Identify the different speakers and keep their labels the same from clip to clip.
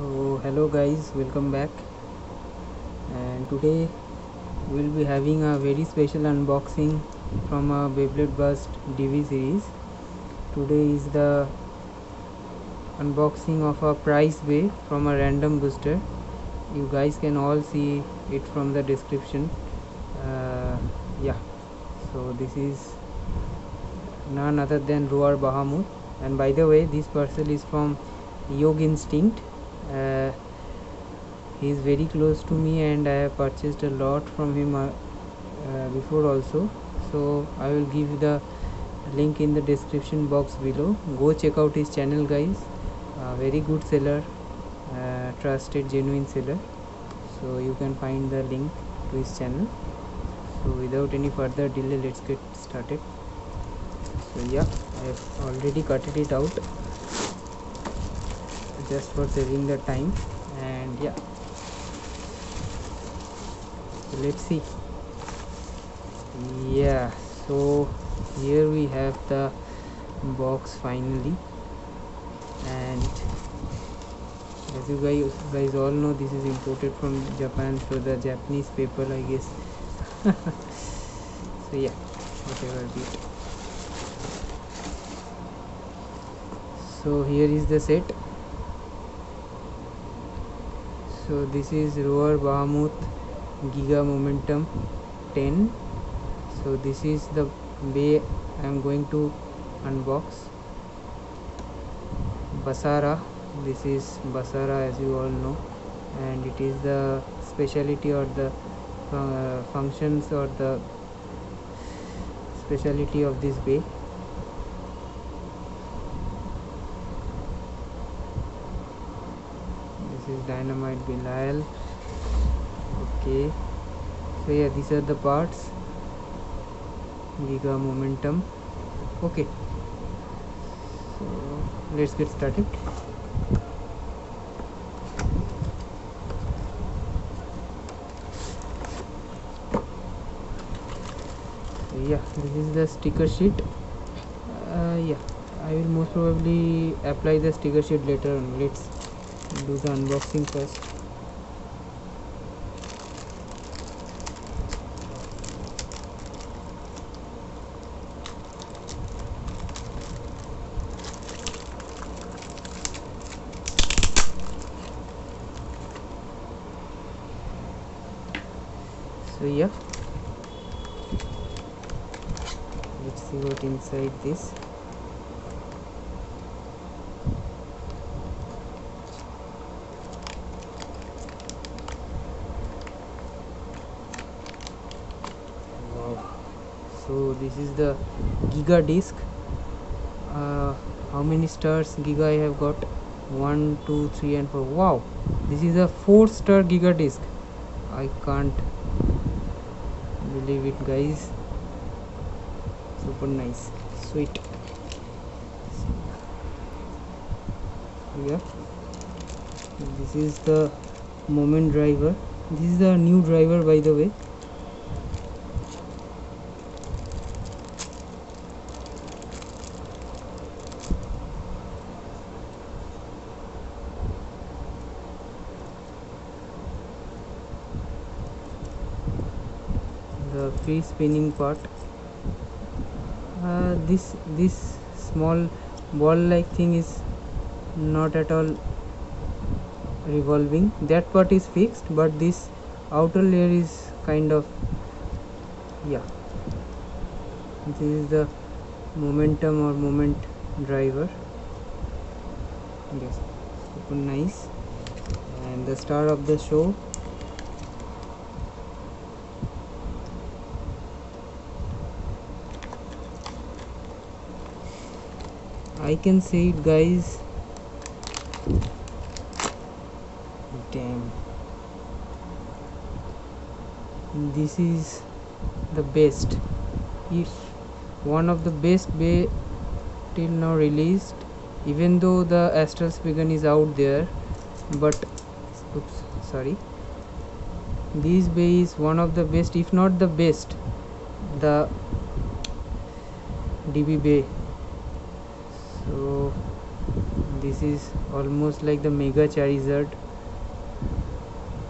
Speaker 1: So hello guys, welcome back, and today we'll be having a very special unboxing from a Beyblade Burst DV series. Today is the unboxing of a prize bay from a random booster. You guys can all see it from the description. Yeah, so this is none other than Roar Bahamut, and by the way this parcel is from Yog Instinct. He is very close to me and I have purchased a lot from him before also, so I will give the link in the description box below. Go check out his channel guys, very good seller, trusted genuine seller, so you can find the link to his channel. So without any further delay, let's get started. So yeah, I have already cut it out just for saving the time, and yeah, so let's see. Yeah, so here we have the box finally, and as you guys all know, this is imported from Japan, so the Japanese paper I guess. So yeah, whatever be it. So here is the set. So this is Roar Bahamut Giga Momentum 10. So this is the bay I am going to unbox. Basara, this is Basara as you all know, and it is the speciality or the functions or the speciality of this bay. This is Dynamite Belial. Okay, so yeah, these are the parts. Giga Momentum. Okay, so let's get started. So yeah, this is the sticker sheet. Yeah, I will most probably apply the sticker sheet later on. Let's do the unboxing first. So yeah, let's see what inside this. Wow, so this is the Giga disc. How many stars Giga I have got? 1, 2, 3 and 4. Wow, this is a 4-star Giga disc. I can't believe it guys, super nice, sweet. Yeah, this is the moment driver. This is the new driver by the way. The free spinning part. This small ball like thing is not at all revolving. That part is fixed, but this outer layer is kind of, yeah. This is the momentum or moment driver. Yes, super nice. And the star of the show, I can say it guys, damn, this is the best. It's one of the best bay till now released, even though the Astral Spigen is out there, but oops, sorry, this bay is one of the best, if not the best, the DB bay. So This is almost like the Mega Charizard.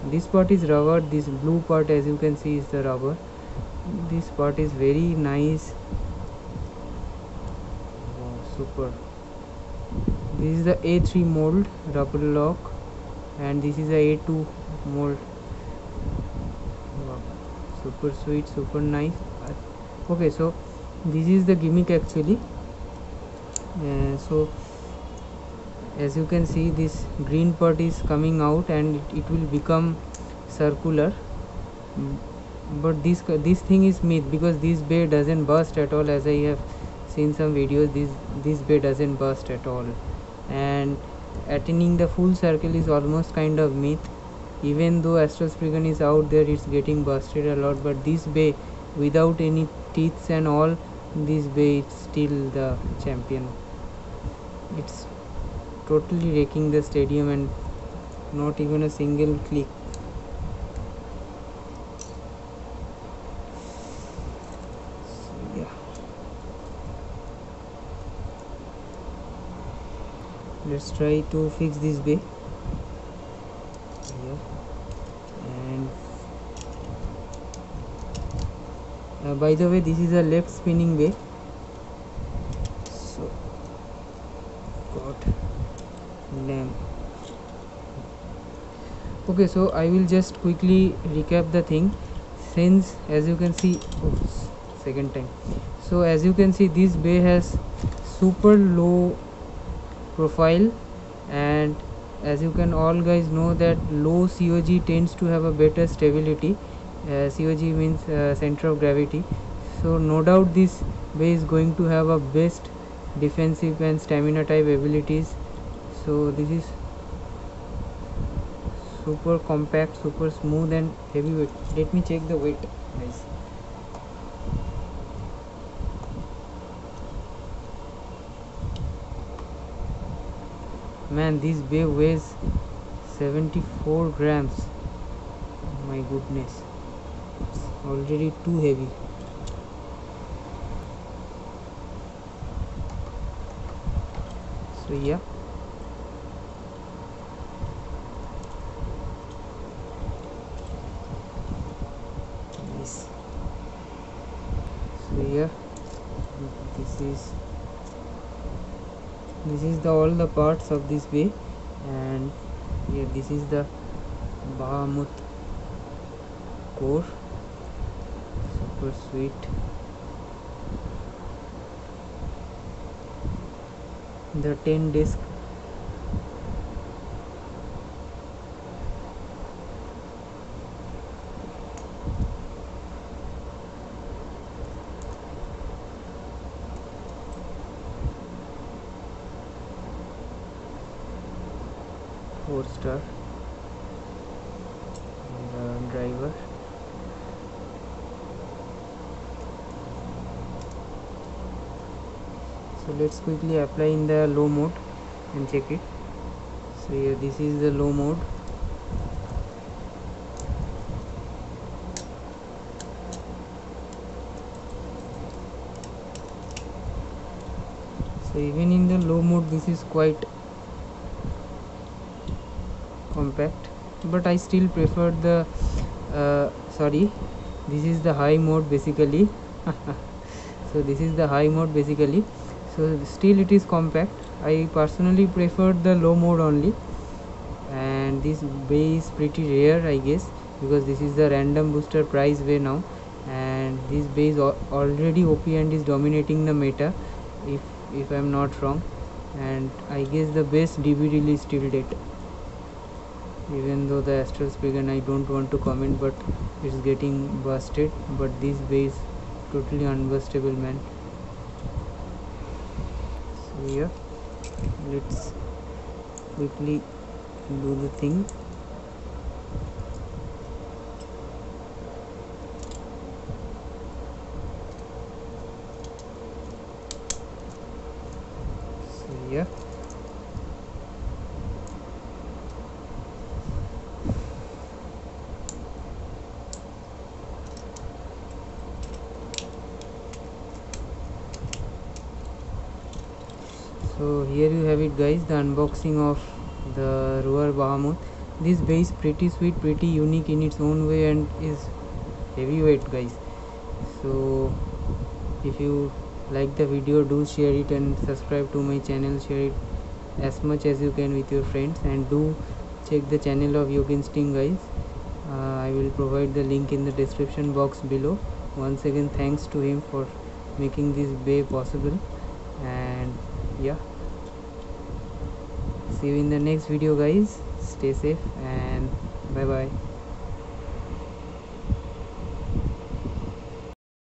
Speaker 1: This part is rubber, this blue part as you can see is the rubber. This part is very nice. Wow, super. This is the A3 mold rubber lock, and this is the A2 mold. Wow, super sweet, super nice. Okay, so this is the gimmick actually. So as you can see, this green part is coming out and it will become circular. But this thing is myth, because this bay doesn't burst at all. As I have seen some videos, this bay doesn't burst at all, and attaining the full circle is almost kind of myth. Even though Astral Spriggan is out there, it's getting busted a lot, but this bay without any teeth and all, this bay is still the champion. It's totally wrecking the stadium and not even a single click. So yeah, let's try to fix this bay. Yeah. And by the way, this is a left spinning bay. So god damn. Okay, so I will just quickly recap the thing. Since as you can see, second time. So as you can see, this bay has super low profile, and as you can all guys know that low COG tends to have a better stability. COG means center of gravity. So no doubt this bay is going to have a best defensive and stamina type abilities. So this is super compact, super smooth and heavyweight. Let me check the weight, guys. Man, this bay weighs 74 grams. My goodness, it's already too heavy. So yeah, nice. So yeah, this is the all the parts of this bay, and yeah, this is the Bahamut core. Super sweet. The 10 disc four-star driver. So let's quickly apply in the low mode and check it. So here, this is the low mode. So even in the low mode, this is quite compact, but I still prefer the sorry, this is the high mode basically. So this is the high mode basically. So still it is compact. I personally prefer the low mode only, and this bay is pretty rare, I guess, because this is the random booster prize bay now, and this bay is already OP and is dominating the meta, if I'm not wrong, and I guess the best DB release till date. Even though the Astral Spriggan, I don't want to comment, but it's getting busted, but this bay is totally unbustable, man. So yeah, let's quickly do the thing. So yeah, so So here you have it guys, the unboxing of the Roar Bahamut. This bay is pretty sweet, pretty unique in its own way, and is heavyweight guys. So if you like the video, do share it and subscribe to my channel. Share it as much as you can with your friends, and do check the channel of Yoga Instinct guys. I will provide the link in the description box below. Once again, thanks to him for making this bay possible. And yeah, see you in the next video guys. Stay safe and bye bye.